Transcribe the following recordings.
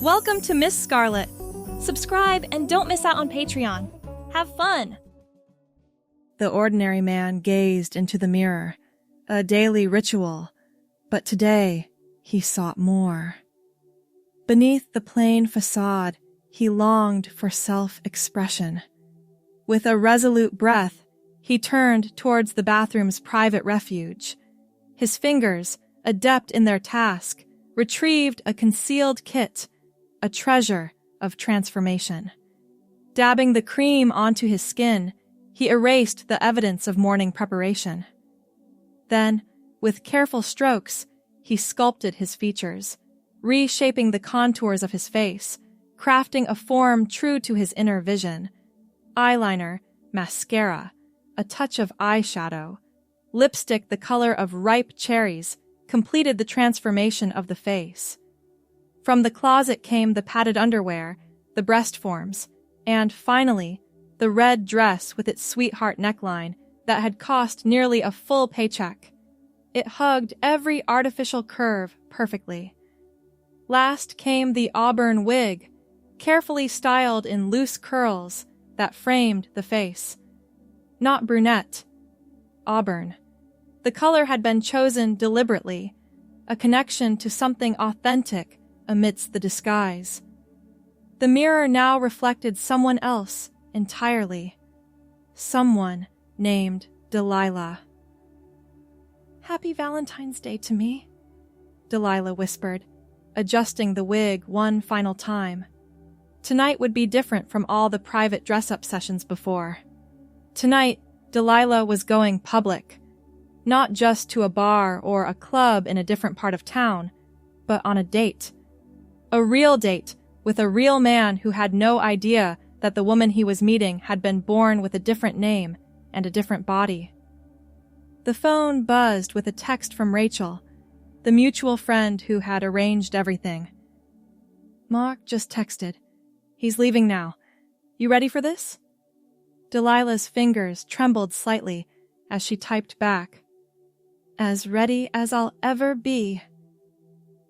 Welcome to Miss Scarlett. Subscribe and don't miss out on Patreon. Have fun! The ordinary man gazed into the mirror, a daily ritual, but today he sought more. Beneath the plain facade, he longed for self-expression. With a resolute breath, he turned towards the bathroom's private refuge. His fingers, adept in their task, retrieved a concealed kit, a treasure of transformation. Dabbing the cream onto his skin, he erased the evidence of morning preparation. Then, with careful strokes, he sculpted his features, reshaping the contours of his face, crafting a form true to his inner vision. Eyeliner, mascara, a touch of eyeshadow, lipstick the color of ripe cherries completed the transformation of the face. From the closet came the padded underwear, the breast forms, and finally, the red dress with its sweetheart neckline that had cost nearly a full paycheck. It hugged every artificial curve perfectly. Last came the auburn wig, carefully styled in loose curls that framed the face. Not brunette, auburn. The color had been chosen deliberately, a connection to something authentic amidst the disguise. The mirror now reflected someone else entirely. Someone named Delilah. "Happy Valentine's Day to me," Delilah whispered, adjusting the wig one final time. Tonight would be different from all the private dress-up sessions before. Tonight, Delilah was going public, not just to a bar or a club in a different part of town, but on a date. A real date with a real man who had no idea that the woman he was meeting had been born with a different name and a different body. The phone buzzed with a text from Rachel, the mutual friend who had arranged everything. "Mark just texted. He's leaving now. You ready for this?" Delilah's fingers trembled slightly as she typed back. "As ready as I'll ever be."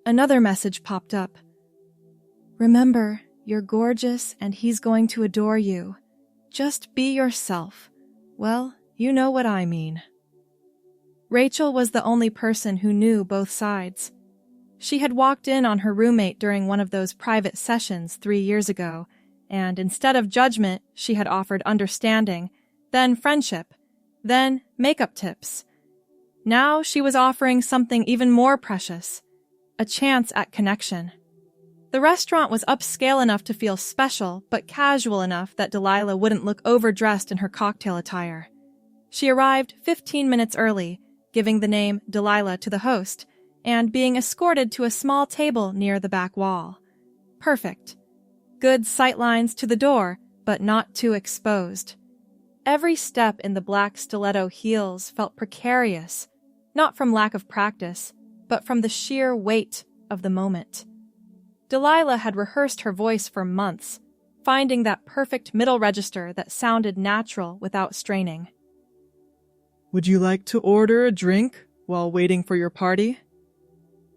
Another message popped up. "Remember, you're gorgeous and he's going to adore you. Just be yourself. Well, you know what I mean." Rachel was the only person who knew both sides. She had walked in on her roommate during one of those private sessions 3 years ago, and instead of judgment, she had offered understanding, then friendship, then makeup tips. Now she was offering something even more precious, a chance at connection. The restaurant was upscale enough to feel special, but casual enough that Delilah wouldn't look overdressed in her cocktail attire. She arrived 15 minutes early, giving the name Delilah to the host, and being escorted to a small table near the back wall. Perfect. Good sightlines to the door, but not too exposed. Every step in the black stiletto heels felt precarious, not from lack of practice, but from the sheer weight of the moment. Delilah had rehearsed her voice for months, finding that perfect middle register that sounded natural without straining. "Would you like to order a drink while waiting for your party?"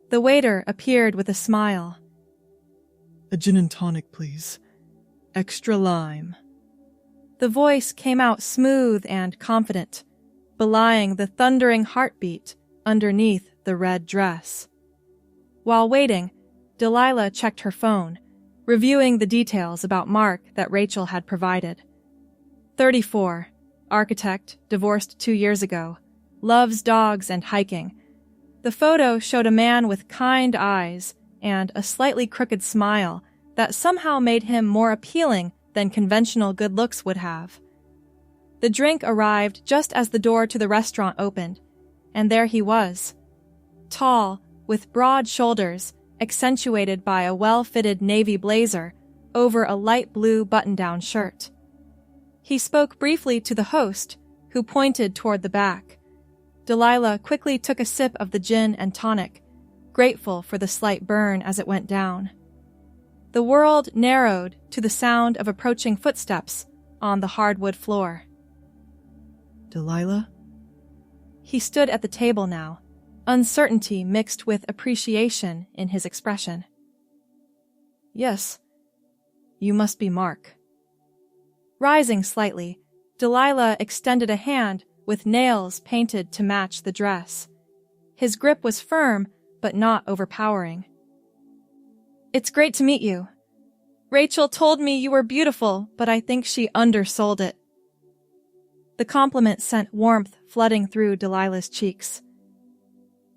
The waiter appeared with a smile. "A gin and tonic, please. Extra lime." The voice came out smooth and confident, belying the thundering heartbeat underneath the red dress. While waiting, Delilah checked her phone, reviewing the details about Mark that Rachel had provided. 34, architect, divorced 2 years ago, loves dogs and hiking. The photo showed a man with kind eyes and a slightly crooked smile that somehow made him more appealing than conventional good looks would have. The drink arrived just as the door to the restaurant opened, and there he was. Tall, with broad shoulders, accentuated by a well-fitted navy blazer over a light blue button-down shirt. He spoke briefly to the host, who pointed toward the back. Delilah quickly took a sip of the gin and tonic, grateful for the slight burn as it went down. The world narrowed to the sound of approaching footsteps on the hardwood floor. "Delilah?" He stood at the table now, uncertainty mixed with appreciation in his expression. Yes. You must be Mark. Rising slightly, Delilah extended a hand with nails painted to match the dress. His grip was firm, but not overpowering. It's great to meet you. Rachel told me you were beautiful, but I think she undersold it. The compliment sent warmth flooding through Delilah's cheeks.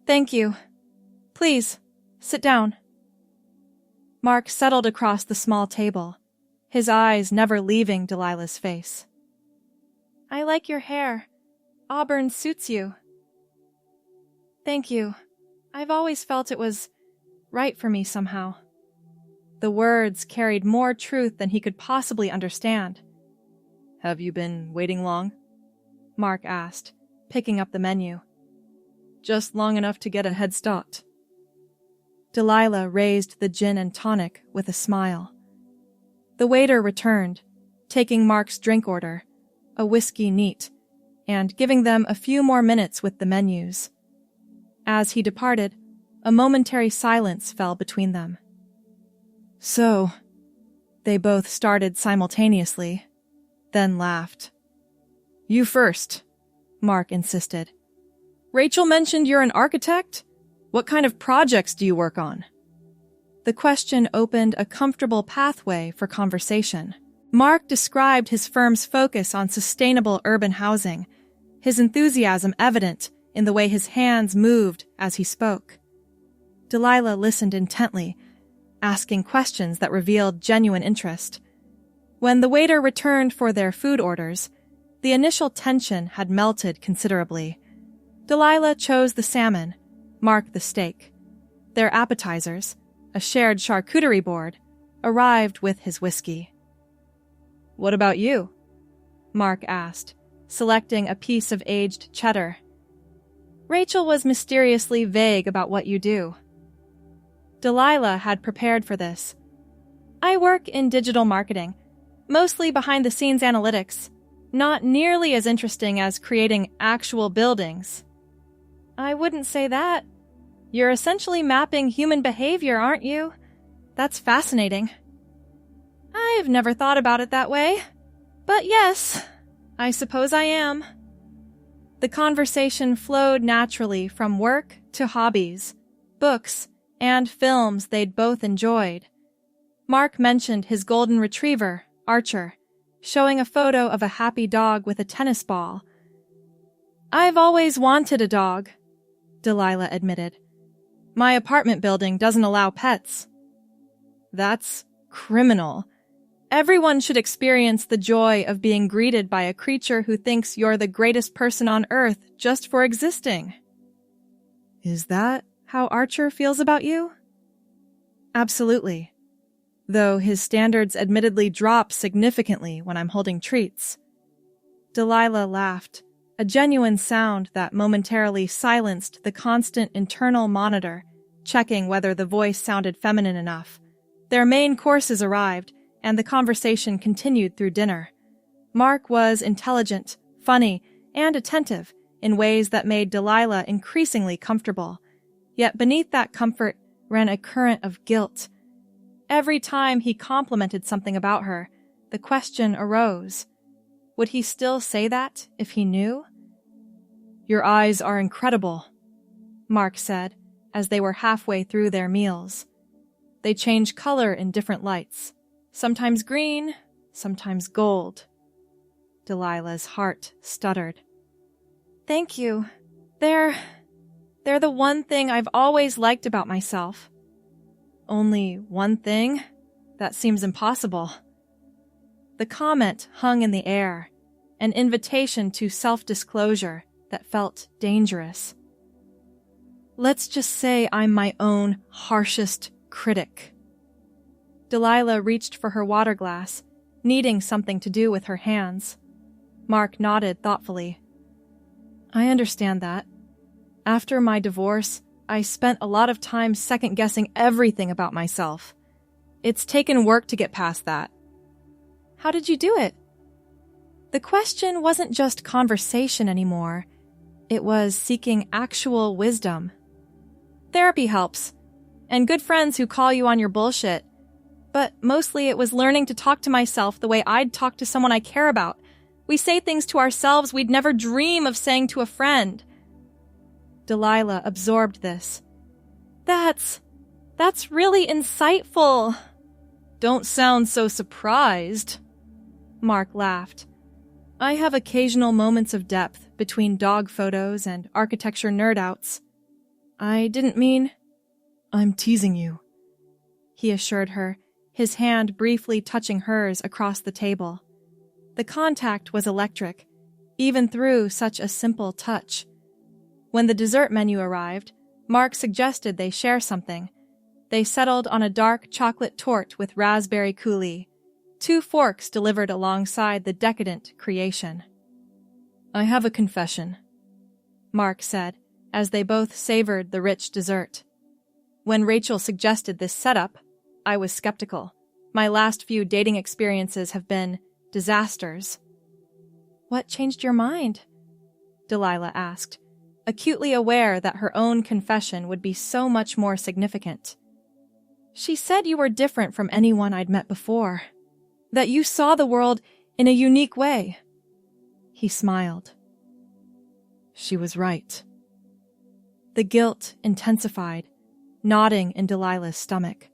Thank you. Please, sit down. Mark settled across the small table, his eyes never leaving Delilah's face. I like your hair. Auburn suits you. Thank you. I've always felt it was right for me somehow. The words carried more truth than he could possibly understand. Have you been waiting long? Mark asked, picking up the menu. Just long enough to get a head start. Delilah raised the gin and tonic with a smile. The waiter returned, taking Mark's drink order, a whiskey neat, and giving them a few more minutes with the menus. As he departed, a momentary silence fell between them. So, they both started simultaneously, then laughed. You first, Mark insisted. Rachel mentioned you're an architect? What kind of projects do you work on? The question opened a comfortable pathway for conversation. Mark described his firm's focus on sustainable urban housing, his enthusiasm evident in the way his hands moved as he spoke. Delilah listened intently, asking questions that revealed genuine interest. When the waiter returned for their food orders, the initial tension had melted considerably. Delilah chose the salmon, Mark the steak. Their appetizers, a shared charcuterie board, arrived with his whiskey. What about you? Mark asked, selecting a piece of aged cheddar. Rachel was mysteriously vague about what you do. Delilah had prepared for this. I work in digital marketing, mostly behind-the-scenes analytics, not nearly as interesting as creating actual buildings. I wouldn't say that. You're essentially mapping human behavior, aren't you? That's fascinating. I've never thought about it that way. But yes, I suppose I am. The conversation flowed naturally from work to hobbies, books, and films they'd both enjoyed. Mark mentioned his golden retriever, Archer, showing a photo of a happy dog with a tennis ball. I've always wanted a dog, Delilah admitted. My apartment building doesn't allow pets. That's criminal. Everyone should experience the joy of being greeted by a creature who thinks you're the greatest person on earth just for existing. Is that how Archer feels about you? Absolutely. Though his standards admittedly drop significantly when I'm holding treats. Delilah laughed, a genuine sound that momentarily silenced the constant internal monitor, checking whether the voice sounded feminine enough. Their main courses arrived, and the conversation continued through dinner. Mark was intelligent, funny, and attentive in ways that made Delilah increasingly comfortable. Yet beneath that comfort ran a current of guilt. Every time he complimented something about her, the question arose. Would he still say that if he knew? Your eyes are incredible, Mark said, as they were halfway through their meals. They change color in different lights, sometimes green, sometimes gold. Delilah's heart stuttered. Thank you. They're the one thing I've always liked about myself. Only one thing? That seems impossible. The comment hung in the air, an invitation to self-disclosure that felt dangerous. Let's just say I'm my own harshest critic. Delilah reached for her water glass, needing something to do with her hands. Mark nodded thoughtfully. I understand that. After my divorce, I spent a lot of time second-guessing everything about myself. It's taken work to get past that. How did you do it? The question wasn't just conversation anymore. It was seeking actual wisdom. Therapy helps, and good friends who call you on your bullshit. But mostly it was learning to talk to myself the way I'd talk to someone I care about. We say things to ourselves we'd never dream of saying to a friend. Delilah absorbed this. That's really insightful. Don't sound so surprised. Mark laughed. I have occasional moments of depth between dog photos and architecture nerd-outs. I didn't mean... I'm teasing you, he assured her, his hand briefly touching hers across the table. The contact was electric, even through such a simple touch. When the dessert menu arrived, Mark suggested they share something. They settled on a dark chocolate torte with raspberry coulis, 2 forks delivered alongside the decadent creation. I have a confession, Mark said, as they both savored the rich dessert. When Rachel suggested this setup, I was skeptical. My last few dating experiences have been disasters. What changed your mind? Delilah asked, acutely aware that her own confession would be so much more significant. She said you were different from anyone I'd met before, that you saw the world in a unique way. He smiled. She was right. The guilt intensified, knotting in Delilah's stomach.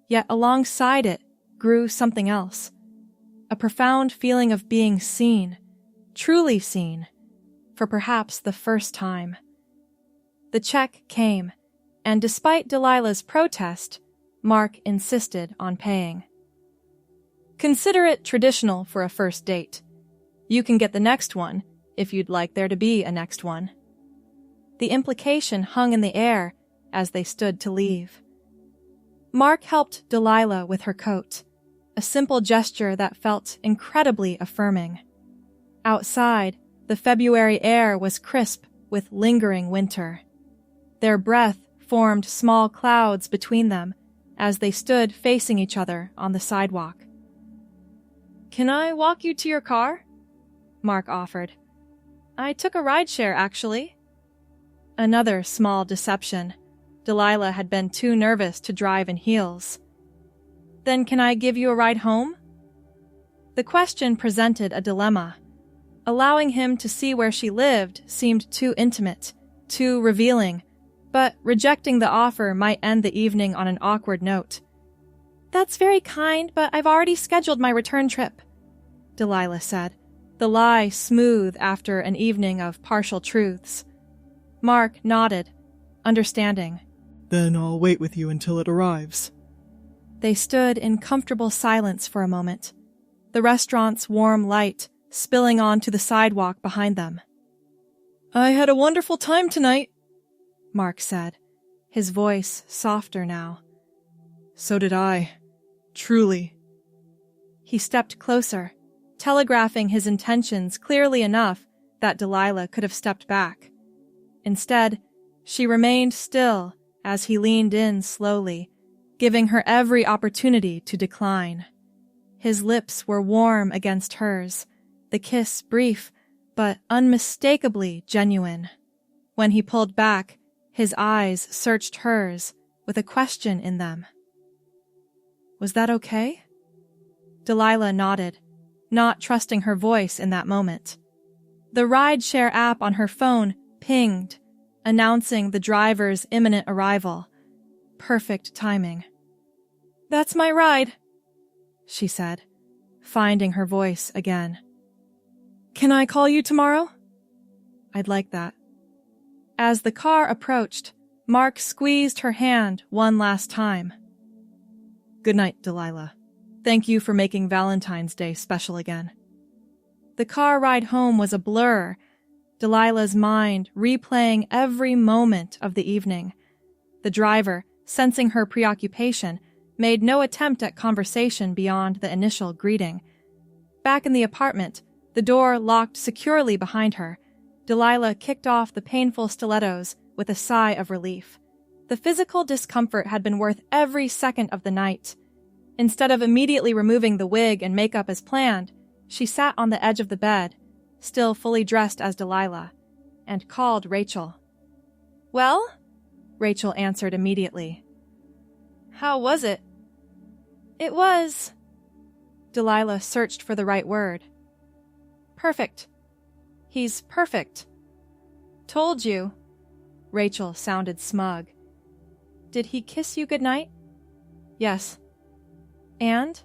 Yet alongside it grew something else. A profound feeling of being seen, truly seen, for perhaps the first time. The check came, and despite Delilah's protest, Mark insisted on paying. Consider it traditional for a first date. You can get the next one if you'd like there to be a next one. The implication hung in the air as they stood to leave. Mark helped Delilah with her coat, a simple gesture that felt incredibly affirming. Outside, the February air was crisp with lingering winter. Their breath formed small clouds between them as they stood facing each other on the sidewalk. Can I walk you to your car? Mark offered. I took a rideshare, actually. Another small deception. Delilah had been too nervous to drive in heels. Then can I give you a ride home? The question presented a dilemma. Allowing him to see where she lived seemed too intimate, too revealing, but rejecting the offer might end the evening on an awkward note. That's very kind, but I've already scheduled my return trip, Delilah said, the lie smooth after an evening of partial truths. Mark nodded, understanding. Then I'll wait with you until it arrives. They stood in comfortable silence for a moment, the restaurant's warm light spilling onto the sidewalk behind them. I had a wonderful time tonight, Mark said, his voice softer now. So did I. Truly. He stepped closer, telegraphing his intentions clearly enough that Delilah could have stepped back. Instead, she remained still as he leaned in slowly, giving her every opportunity to decline. His lips were warm against hers, the kiss brief, but unmistakably genuine. When he pulled back, his eyes searched hers with a question in them. Was that okay? Delilah nodded, not trusting her voice in that moment. The rideshare app on her phone pinged, announcing the driver's imminent arrival. Perfect timing. That's my ride, she said, finding her voice again. Can I call you tomorrow? I'd like that. As the car approached, Mark squeezed her hand one last time. Good night, Delilah. Thank you for making Valentine's Day special again. The car ride home was a blur, Delilah's mind replaying every moment of the evening. The driver, sensing her preoccupation, made no attempt at conversation beyond the initial greeting. Back in the apartment, the door locked securely behind her. Delilah kicked off the painful stilettos with a sigh of relief. The physical discomfort had been worth every second of the night. Instead of immediately removing the wig and makeup as planned, she sat on the edge of the bed, still fully dressed as Delilah, and called Rachel. Well? Rachel answered immediately. How was it? It was... Delilah searched for the right word. Perfect. He's perfect. Told you. Rachel sounded smug. Did he kiss you goodnight? Yes. And?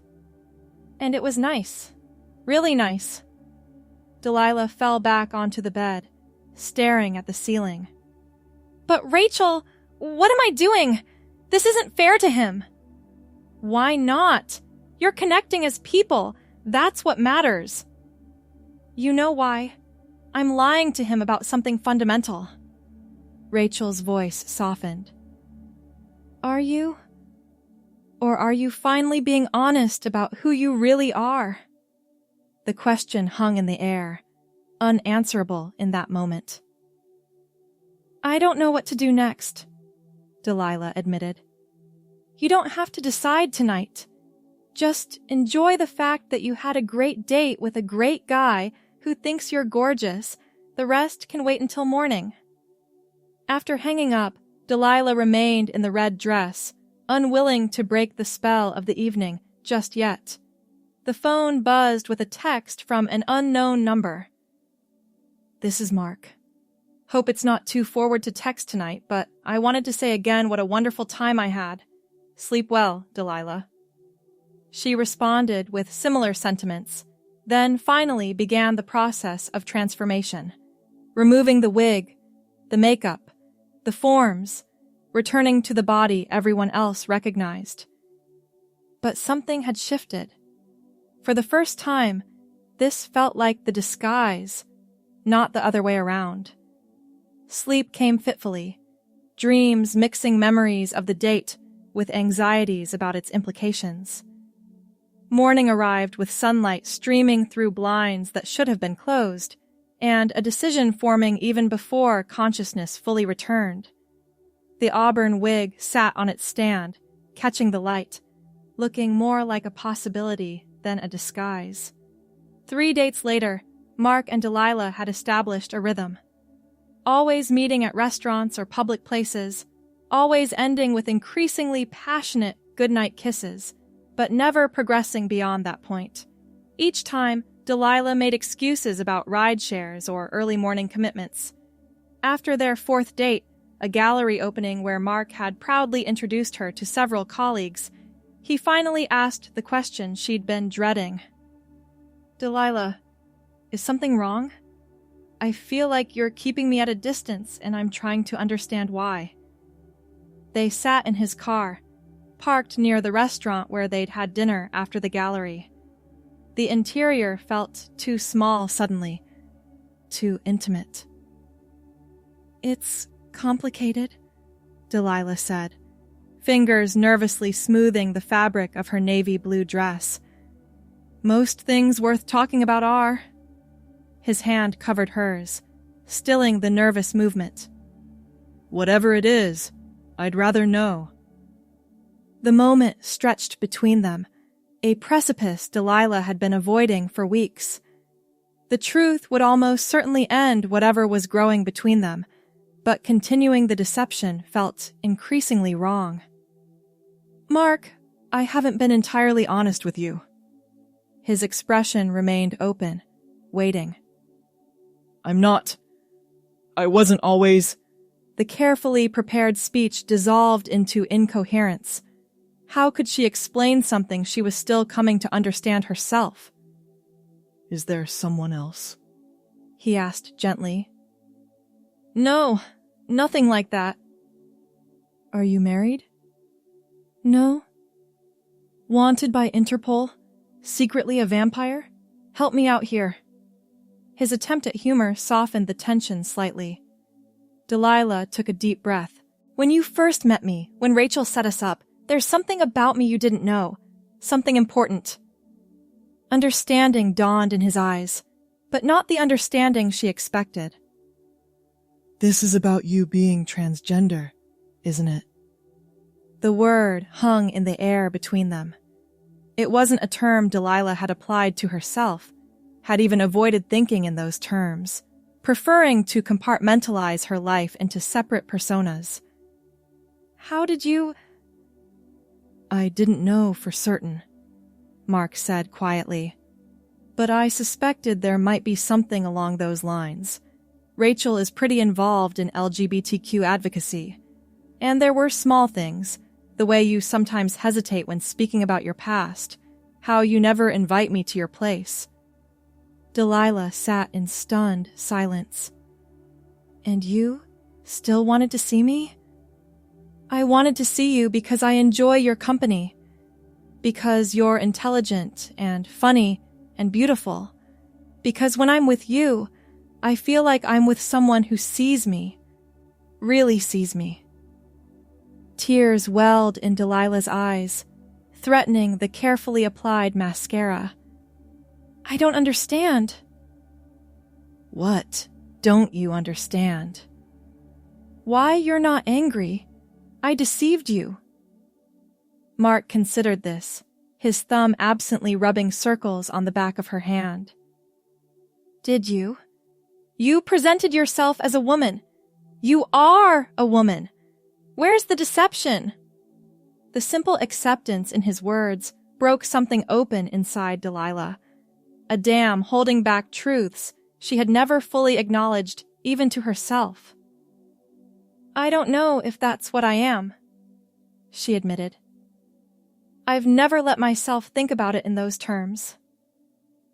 And it was nice. Really nice. Delilah fell back onto the bed, staring at the ceiling. But Rachel, what am I doing? This isn't fair to him. Why not? You're connecting as people. That's what matters. You know why? I'm lying to him about something fundamental. Rachel's voice softened. Are you? Or are you finally being honest about who you really are? The question hung in the air, unanswerable in that moment. I don't know what to do next, Delilah admitted. You don't have to decide tonight. Just enjoy the fact that you had a great date with a great guy who thinks you're gorgeous. The rest can wait until morning. After hanging up, Delilah remained in the red dress, unwilling to break the spell of the evening just yet. The phone buzzed with a text from an unknown number. This is Mark. Hope it's not too forward to text tonight, but I wanted to say again what a wonderful time I had. Sleep well, Delilah. She responded with similar sentiments, then finally began the process of transformation, removing the wig, the makeup, the forms, returning to the body everyone else recognized. But something had shifted. For the first time, this felt like the disguise, not the other way around. Sleep came fitfully, dreams mixing memories of the date with anxieties about its implications. Morning arrived with sunlight streaming through blinds that should have been closed, and a decision forming even before consciousness fully returned. The auburn wig sat on its stand, catching the light, looking more like a possibility than a disguise. 3 dates later, Mark and Delilah had established a rhythm. Always meeting at restaurants or public places, always ending with increasingly passionate goodnight kisses, but never progressing beyond that point. Each time, Delilah made excuses about ride shares or early morning commitments. After their 4th date, a gallery opening where Mark had proudly introduced her to several colleagues, he finally asked the question she'd been dreading. Delilah, is something wrong? I feel like you're keeping me at a distance and I'm trying to understand why. They sat in his car, parked near the restaurant where they'd had dinner after the gallery. The interior felt too small suddenly, too intimate. It's complicated, Delilah said, fingers nervously smoothing the fabric of her navy blue dress. Most things worth talking about are. His hand covered hers, stilling the nervous movement. Whatever it is, I'd rather know. The moment stretched between them, a precipice Delilah had been avoiding for weeks. The truth would almost certainly end whatever was growing between them, but continuing the deception felt increasingly wrong. Mark, I haven't been entirely honest with you. His expression remained open, waiting. I wasn't always... The carefully prepared speech dissolved into incoherence. How could she explain something she was still coming to understand herself? Is there someone else? He asked gently. No, nothing like that. Are you married? No. Wanted by Interpol? Secretly a vampire? Help me out here. His attempt at humor softened the tension slightly. Delilah took a deep breath. When you first met me, when Rachel set us up, there's something about me you didn't know. Something important. Understanding dawned in his eyes, but not the understanding she expected. This is about you being transgender, isn't it? The word hung in the air between them. It wasn't a term Delilah had applied to herself, had even avoided thinking in those terms, preferring to compartmentalize her life into separate personas. How did you... I didn't know for certain, Mark said quietly. But I suspected there might be something along those lines. Rachel is pretty involved in LGBTQ advocacy. And there were small things, the way you sometimes hesitate when speaking about your past, how you never invite me to your place. Delilah sat in stunned silence. And you still wanted to see me? I wanted to see you because I enjoy your company. Because you're intelligent and funny and beautiful. Because when I'm with you, I feel like I'm with someone who sees me. Really sees me. Tears welled in Delilah's eyes, threatening the carefully applied mascara. I don't understand. What don't you understand? Why you're not angry? I deceived you. Mark considered this, his thumb absently rubbing circles on the back of her hand. Did you? You presented yourself as a woman. You are a woman. Where's the deception? The simple acceptance in his words broke something open inside Delilah, a dam holding back truths she had never fully acknowledged even to herself. I don't know if that's what I am, she admitted. I've never let myself think about it in those terms.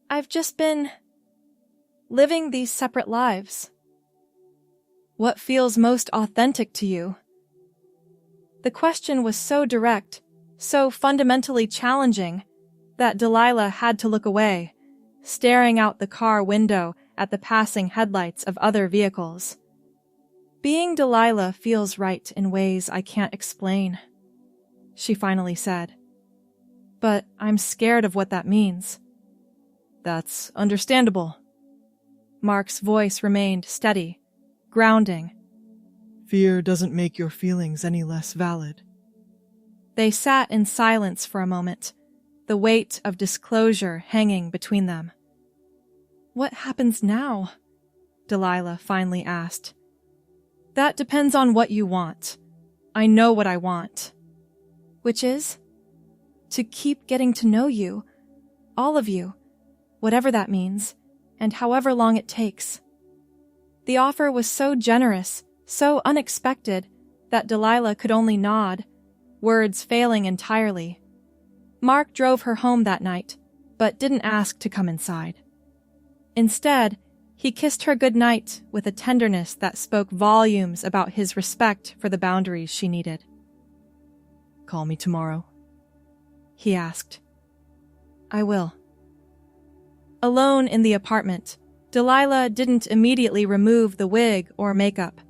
I've just been living these separate lives. What feels most authentic to you? The question was so direct, so fundamentally challenging, that Delilah had to look away, staring out the car window at the passing headlights of other vehicles. Being Delilah feels right in ways I can't explain, she finally said. But I'm scared of what that means. That's understandable. Mark's voice remained steady, grounding. Fear doesn't make your feelings any less valid. They sat in silence for a moment, the weight of disclosure hanging between them. What happens now? Delilah finally asked. That depends on what you want. I know what I want. Which is? To keep getting to know you, all of you, whatever that means, and however long it takes. The offer was so generous, so unexpected, that Delilah could only nod, words failing entirely. Mark drove her home that night, but didn't ask to come inside. Instead, he kissed her goodnight with a tenderness that spoke volumes about his respect for the boundaries she needed. Call me tomorrow, he asked. I will. Alone in the apartment, Delilah didn't immediately remove the wig or makeup.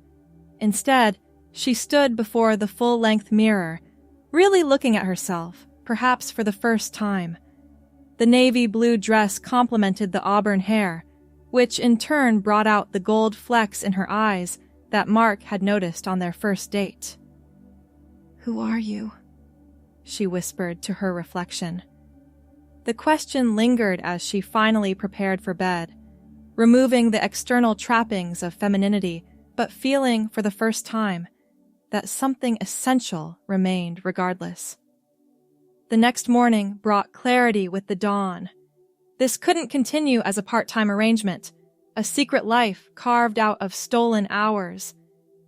Instead, she stood before the full-length mirror, really looking at herself, perhaps for the first time. The navy blue dress complemented the auburn hair, which in turn brought out the gold flecks in her eyes that Mark had noticed on their first date. Who are you? She whispered to her reflection. The question lingered as she finally prepared for bed, removing the external trappings of femininity, but feeling for the first time that something essential remained regardless. The next morning brought clarity with the dawn. This couldn't continue as a part-time arrangement, a secret life carved out of stolen hours.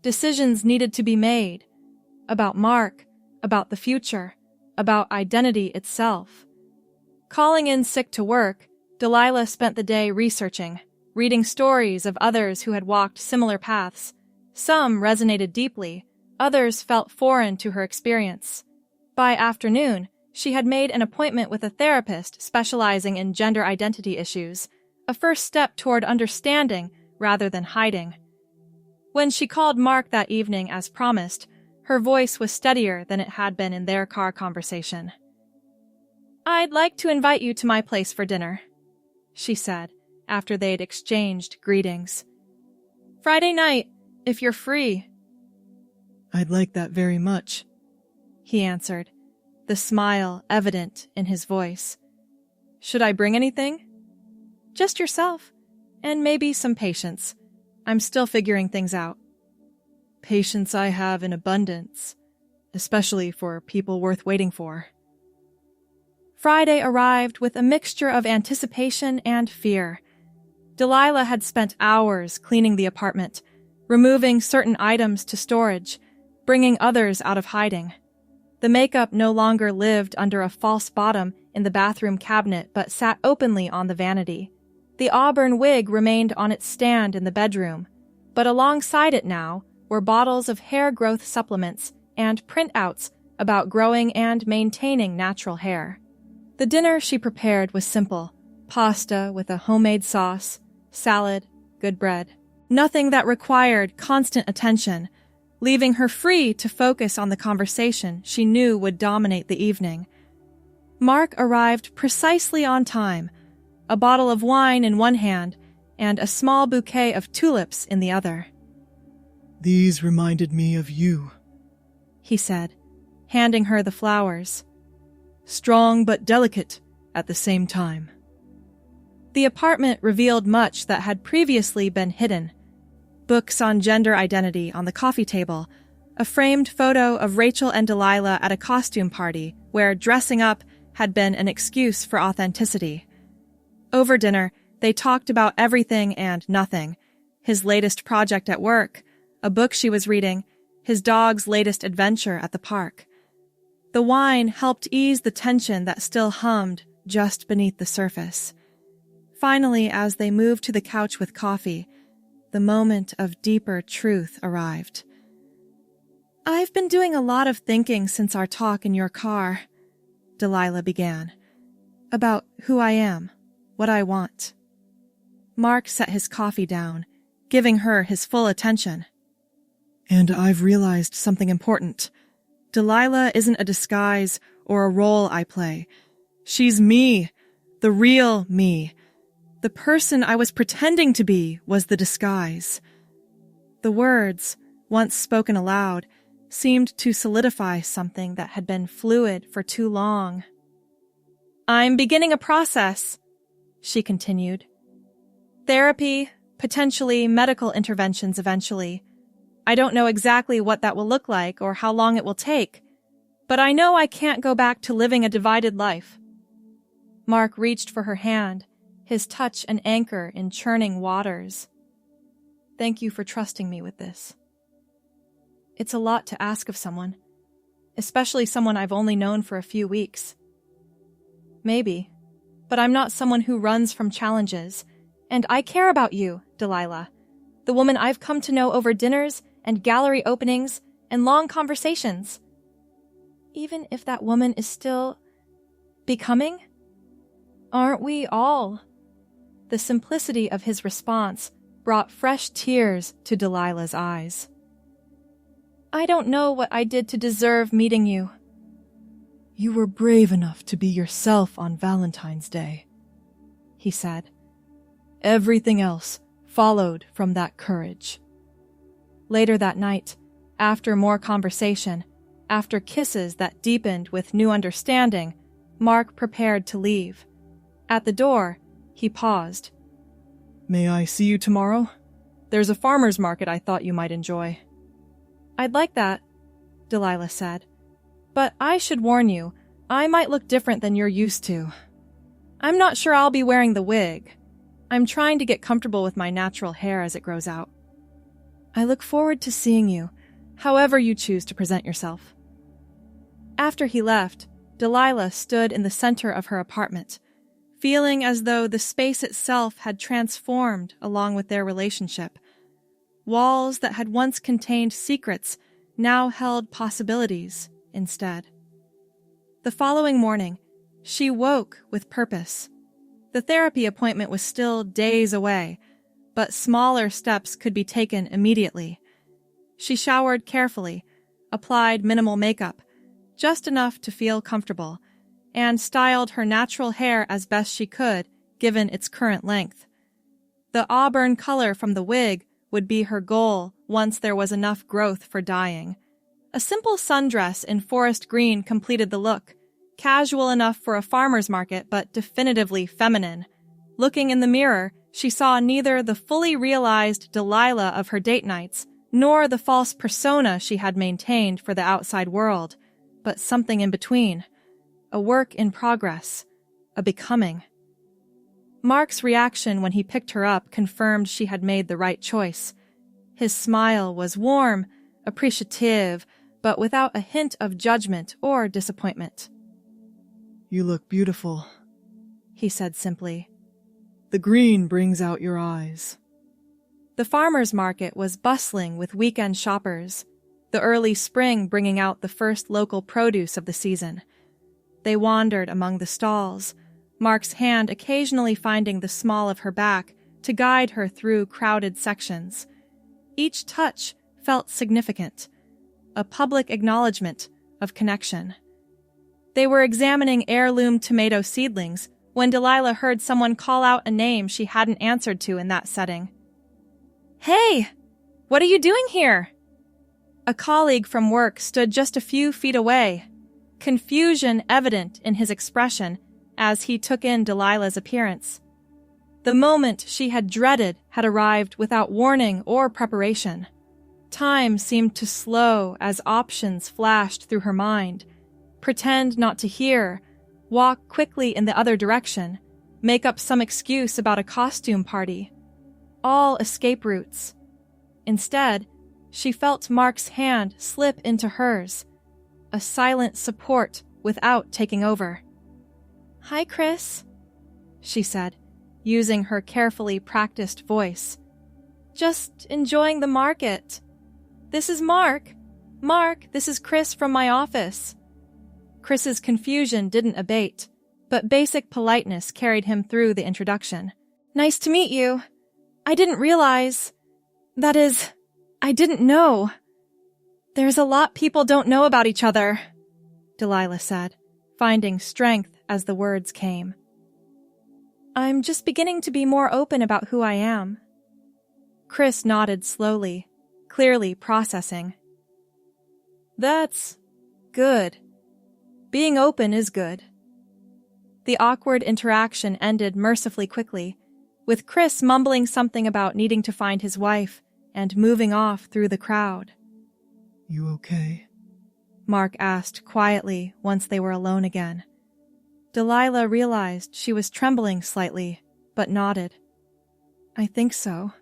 Decisions needed to be made about Mark, about the future, about identity itself. Calling in sick to work, Delilah spent the day researching, reading stories of others who had walked similar paths. Some resonated deeply, others felt foreign to her experience. By afternoon, she had made an appointment with a therapist specializing in gender identity issues, a first step toward understanding rather than hiding. When she called Mark that evening as promised, her voice was steadier than it had been in their car conversation. I'd like to invite you to my place for dinner, she said, after they'd exchanged greetings. Friday night, if you're free. I'd like that very much, he answered, the smile evident in his voice. Should I bring anything? Just yourself, and maybe some patience. I'm still figuring things out. Patience I have in abundance, especially for people worth waiting for. Friday arrived with a mixture of anticipation and fear. Delilah had spent hours cleaning the apartment, removing certain items to storage, bringing others out of hiding. The makeup no longer lived under a false bottom in the bathroom cabinet but sat openly on the vanity. The auburn wig remained on its stand in the bedroom, but alongside it now were bottles of hair growth supplements and printouts about growing and maintaining natural hair. The dinner she prepared was simple: pasta with a homemade sauce, salad, good bread. Nothing that required constant attention, leaving her free to focus on the conversation she knew would dominate the evening. Mark arrived precisely on time, a bottle of wine in one hand and a small bouquet of tulips in the other. "These reminded me of you," he said, handing her the flowers. "Strong but delicate at the same time." The apartment revealed much that had previously been hidden. Books on gender identity on the coffee table, a framed photo of Rachel and Delilah at a costume party where dressing up had been an excuse for authenticity. Over dinner, they talked about everything and nothing: his latest project at work, a book she was reading, his dog's latest adventure at the park. The wine helped ease the tension that still hummed just beneath the surface. Finally, as they moved to the couch with coffee, the moment of deeper truth arrived. "I've been doing a lot of thinking since our talk in your car," Delilah began, "about who I am, what I want." Mark set his coffee down, giving her his full attention. "And I've realized something important. Delilah isn't a disguise or a role I play. She's me, the real me. The person I was pretending to be was the disguise." The words, once spoken aloud, seemed to solidify something that had been fluid for too long. "I'm beginning a process," she continued. "Therapy, potentially medical interventions eventually. I don't know exactly what that will look like or how long it will take, but I know I can't go back to living a divided life." Mark reached for her hand, his touch an anchor in churning waters. "Thank you for trusting me with this. It's a lot to ask of someone, especially someone I've only known for a few weeks. Maybe, but I'm not someone who runs from challenges, and I care about you, Delilah, the woman I've come to know over dinners and gallery openings and long conversations. Even if that woman is still becoming? Aren't we all?" The simplicity of his response brought fresh tears to Delilah's eyes. "I don't know what I did to deserve meeting you." "You were brave enough to be yourself on Valentine's Day," he said. "Everything else followed from that courage." Later that night, after more conversation, after kisses that deepened with new understanding, Mark prepared to leave. At the door, he paused. "May I see you tomorrow? There's a farmer's market I thought you might enjoy." "I'd like that," Delilah said. "But I should warn you, I might look different than you're used to. I'm not sure I'll be wearing the wig. I'm trying to get comfortable with my natural hair as it grows out." "I look forward to seeing you, however you choose to present yourself." After he left, Delilah stood in the center of her apartment, feeling as though the space itself had transformed along with their relationship. Walls that had once contained secrets now held possibilities instead. The following morning, she woke with purpose. The therapy appointment was still days away, but smaller steps could be taken immediately. She showered carefully, applied minimal makeup, just enough to feel comfortable, and styled her natural hair as best she could, given its current length. The auburn color from the wig would be her goal once there was enough growth for dyeing. A simple sundress in forest green completed the look, casual enough for a farmer's market but definitively feminine. Looking in the mirror, she saw neither the fully realized Delilah of her date nights nor the false persona she had maintained for the outside world, but something in between, a work in progress, a becoming. Mark's reaction when he picked her up confirmed she had made the right choice. His smile was warm, appreciative, but without a hint of judgment or disappointment. "You look beautiful," he said simply. "The green brings out your eyes." The farmer's market was bustling with weekend shoppers, the early spring bringing out the first local produce of the season. They wandered among the stalls, Mark's hand occasionally finding the small of her back to guide her through crowded sections. Each touch felt significant, a public acknowledgement of connection. They were examining heirloom tomato seedlings when Delilah heard someone call out a name she hadn't answered to in that setting. "Hey! What are you doing here?" A colleague from work stood just a few feet away, confusion evident in his expression as he took in Delilah's appearance. The moment she had dreaded had arrived without warning or preparation. Time seemed to slow as options flashed through her mind. Pretend not to hear, walk quickly in the other direction, make up some excuse about a costume party. All escape routes. Instead, she felt Mark's hand slip into hers, a silent support without taking over. "Hi, Chris," she said, using her carefully practiced voice. "Just enjoying the market. This is Mark. Mark, this is Chris from my office." Chris's confusion didn't abate, but basic politeness carried him through the introduction. "Nice to meet you. I didn't realize. That is, I didn't know. There's a lot people don't know about each other," Delilah said, finding strength as the words came. "I'm just beginning to be more open about who I am." Chris nodded slowly, clearly processing. "That's good. Being open is good." The awkward interaction ended mercifully quickly, with Chris mumbling something about needing to find his wife and moving off through the crowd. "You okay?" Mark asked quietly once they were alone again. Delilah realized she was trembling slightly, but nodded. "I think so."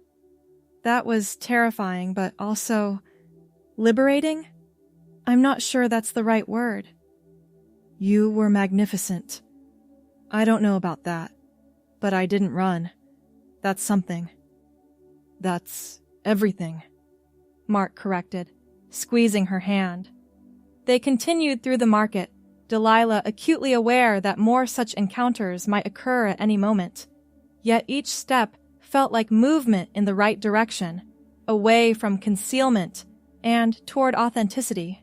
That was terrifying, but also liberating? I'm not sure that's the right word. "You were magnificent. I don't know about that, but I didn't run. That's something." "That's everything," Mark corrected, squeezing her hand. They continued through the market, Delilah acutely aware that more such encounters might occur at any moment. Yet each step felt like movement in the right direction, away from concealment and toward authenticity.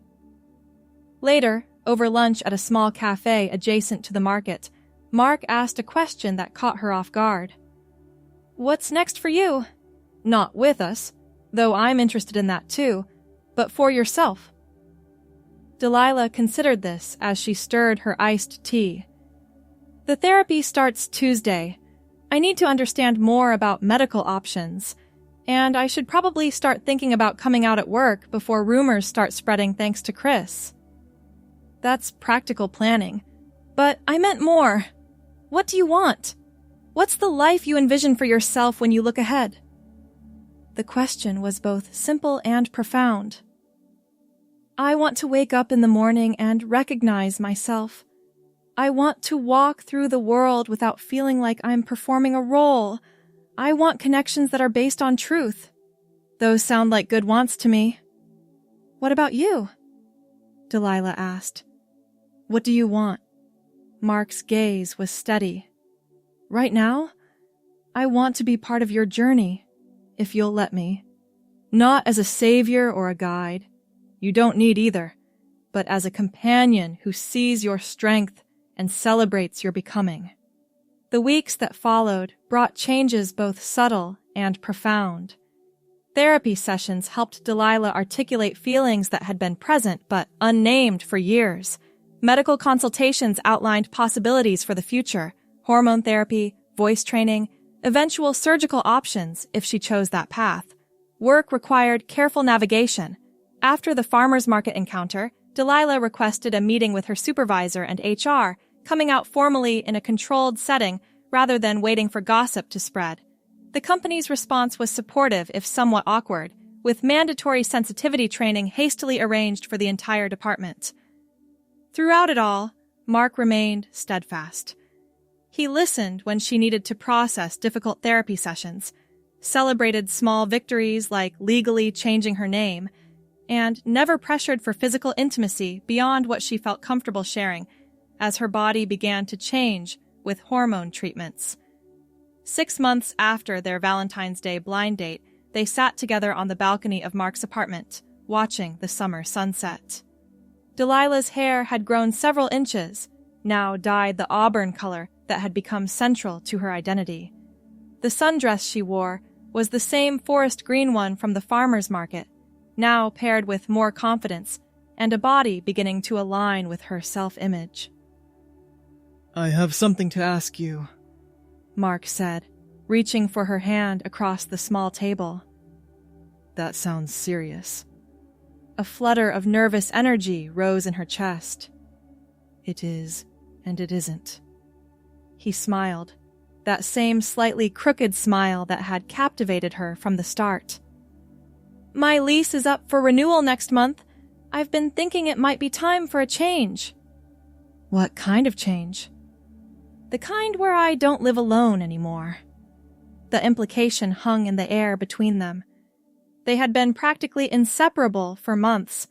Later, over lunch at a small cafe adjacent to the market, Mark asked a question that caught her off guard. "What's next for you? Not with us, though I'm interested in that too, but for yourself." Delilah considered this as she stirred her iced tea. "The therapy starts Tuesday. I need to understand more about medical options, and I should probably start thinking about coming out at work before rumors start spreading thanks to Chris." "That's practical planning. But I meant more. What do you want? What's the life you envision for yourself when you look ahead?" The question was both simple and profound. "I want to wake up in the morning and recognize myself. I want to walk through the world without feeling like I'm performing a role. I want connections that are based on truth. Those sound like good wants to me." "What about you?" Delilah asked. "What do you want?" Mark's gaze was steady. "Right now, I want to be part of your journey, if you'll let me. Not as a savior or a guide. You don't need either, but as a companion who sees your strength and celebrates your becoming." The weeks that followed brought changes both subtle and profound. Therapy sessions helped Delilah articulate feelings that had been present but unnamed for years. Medical consultations outlined possibilities for the future: hormone therapy, voice training, eventual surgical options if she chose that path. Work required careful navigation. After the farmer's market encounter, Delilah requested a meeting with her supervisor and HR, coming out formally in a controlled setting rather than waiting for gossip to spread. The company's response was supportive, if somewhat awkward, with mandatory sensitivity training hastily arranged for the entire department. Throughout it all, Mark remained steadfast. He listened when she needed to process difficult therapy sessions, celebrated small victories like legally changing her name, and never pressured for physical intimacy beyond what she felt comfortable sharing as her body began to change with hormone treatments. 6 months after their Valentine's Day blind date, they sat together on the balcony of Mark's apartment, watching the summer sunset. Delilah's hair had grown several inches, now dyed the auburn color that had become central to her identity. The sundress she wore was the same forest green one from the farmer's market, now paired with more confidence and a body beginning to align with her self-image. "I have something to ask you," Mark said, reaching for her hand across the small table. "That sounds serious." A flutter of nervous energy rose in her chest. "It is, and it isn't." He smiled, that same slightly crooked smile that had captivated her from the start. "My lease is up for renewal next month. I've been thinking it might be time for a change." "What kind of change?" "The kind where I don't live alone anymore." The implication hung in the air between them. They had been practically inseparable for months,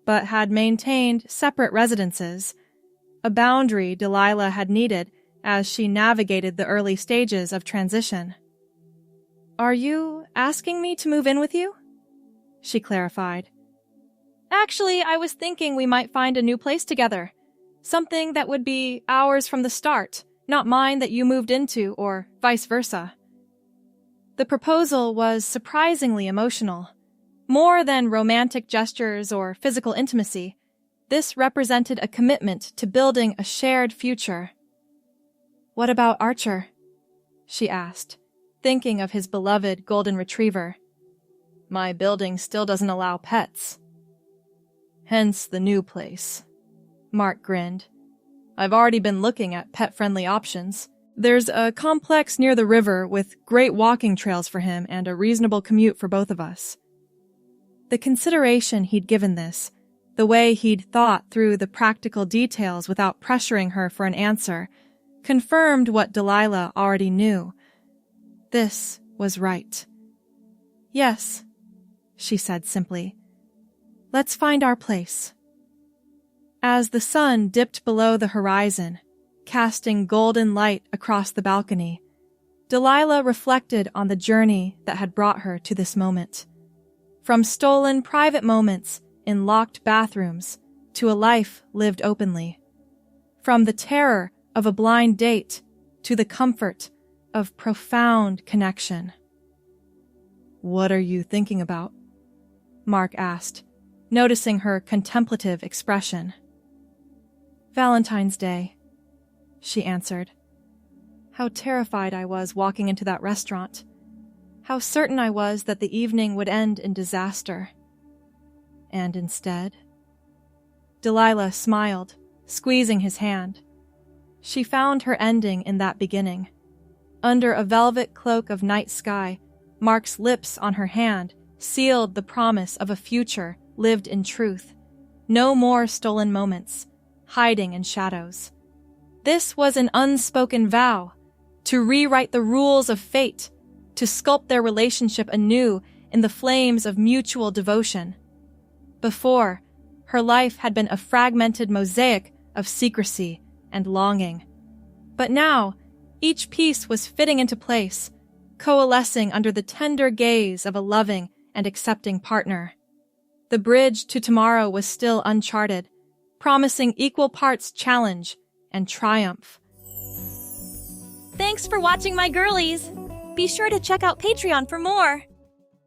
but had maintained separate residences, a boundary Delilah had needed as she navigated the early stages of transition. "Are you asking me to move in with you?" she clarified. "Actually, I was thinking we might find a new place together. Something that would be ours from the start, not mine that you moved into, or vice versa." The proposal was surprisingly emotional. More than romantic gestures or physical intimacy, this represented a commitment to building a shared future. "What about Archer?" she asked, thinking of his beloved golden retriever. "My building still doesn't allow pets." "Hence the new place." Mark grinned. "I've already been looking at pet-friendly options. There's a complex near the river with great walking trails for him and a reasonable commute for both of us." The consideration he'd given this, the way he'd thought through the practical details without pressuring her for an answer, confirmed what Delilah already knew. This was right. "Yes," she said simply. "Let's find our place." As the sun dipped below the horizon, casting golden light across the balcony, Delilah reflected on the journey that had brought her to this moment. From stolen private moments in locked bathrooms to a life lived openly. From the terror of a blind date to the comfort of profound connection. "What are you thinking about?" Mark asked, noticing her contemplative expression. "Valentine's Day," she answered. "How terrified I was walking into that restaurant. How certain I was that the evening would end in disaster. And instead..." Delilah smiled, squeezing his hand. She found her ending in that beginning. Under a velvet cloak of night sky, Mark's lips on her hand sealed the promise of a future lived in truth. No more stolen moments, hiding in shadows. This was an unspoken vow, to rewrite the rules of fate, to sculpt their relationship anew in the flames of mutual devotion. Before, her life had been a fragmented mosaic of secrecy and longing. But now, each piece was fitting into place, coalescing under the tender gaze of a loving and accepting partner. The bridge to tomorrow was still uncharted, promising equal parts challenge and triumph. Thanks for watching, my girlies! Be sure to check out Patreon for more!